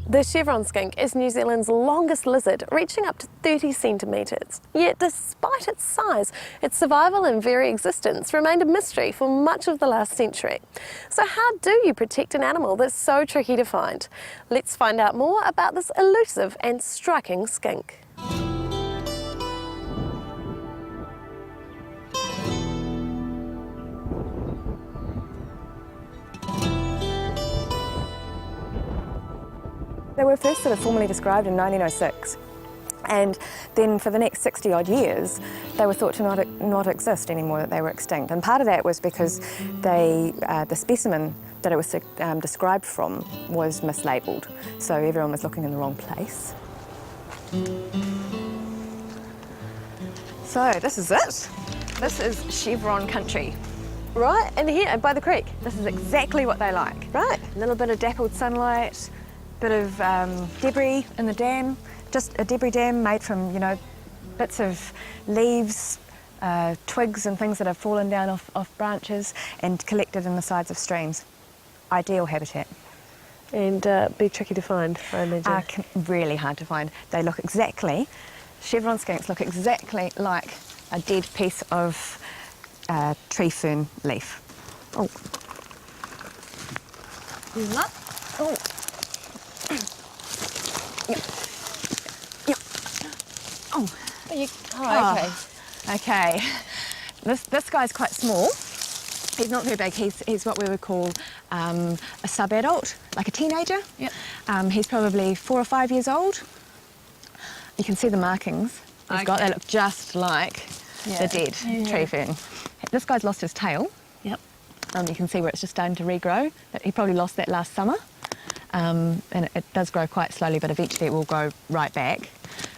The Chevron skink is New Zealand's longest lizard, reaching up to 30 centimetres. Yet despite its size, its survival and very existence remained a mystery for much of the last century. So how do you protect an animal that's so tricky to find? Let's find out more about this elusive and striking skink. They were first sort of formally described in 1906, and then for the next 60 odd years they were thought to not exist anymore, that they were extinct. And part of that was because the specimen that it was described from was mislabelled, so everyone was looking in the wrong place. So this is it. This is Chevron country. Right, and here by the creek. This is exactly what they like. Right. A little bit of dappled sunlight, bit of debris in the dam, just a debris dam made from, you know, bits of leaves, twigs and things that have fallen down off branches and collected in the sides of streams. Ideal habitat. And be tricky to find, I imagine. Really hard to find. They look exactly, Chevron skinks look exactly like a dead piece of tree fern leaf. Oh. Here's one. Oh. Yep. Yep. Oh. Okay. Okay. This guy's quite small. He's not very big. He's what we would call a sub-adult, like a teenager. Yep. He's probably 4 or 5 years old. You can see the markings he's got. They look just like the dead tree fern. This guy's lost his tail. Yep. You can see where it's just starting to regrow. He probably lost that last summer. And it does grow quite slowly, but eventually it will grow right back.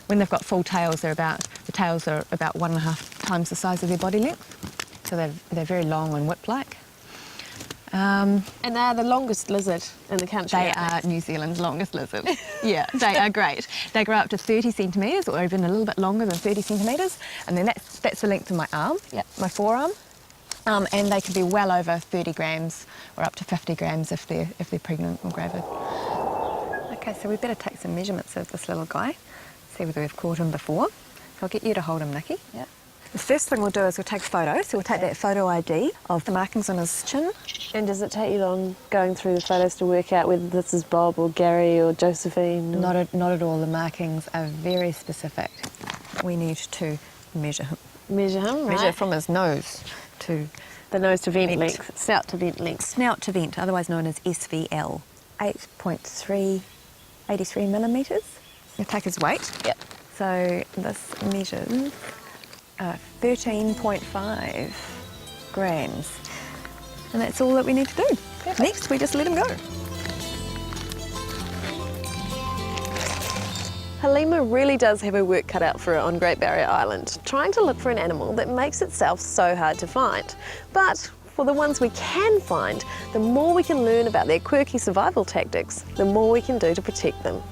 When they've got full tails, the tails are about 1.5 times the size of their body length. So they're very long and whip-like. And they are the longest lizard in the country. They are New Zealand's longest lizard. Yeah, they are great. They grow up to 30 centimetres, or even a little bit longer than 30 centimetres, and then that's the length of my arm, my forearm. And they can be well over 30 grams or up to 50 grams if they're pregnant or gravid. Okay, so we better take some measurements of this little guy, see whether we've caught him before. So I'll get you to hold him, Nikki. Yeah. The first thing we'll do is we'll take a photo. So we'll take that photo ID of the markings on his chin. And does it take you long going through the photos to work out whether this is Bob or Gary or Josephine? Or... Not at all. The markings are very specific. We need to measure him. Measure him, right. Measure from his nose to... The nose to vent length, snout to vent length. Snout to vent, otherwise known as SVL. 83 millimetres. We'll take his weight. Yep. So this measures 13.5 grams. And that's all that we need to do. Perfect. Next, we just let him go. Halima really does have her work cut out for her on Great Barrier Island, trying to look for an animal that makes itself so hard to find. But for the ones we can find, the more we can learn about their quirky survival tactics, the more we can do to protect them.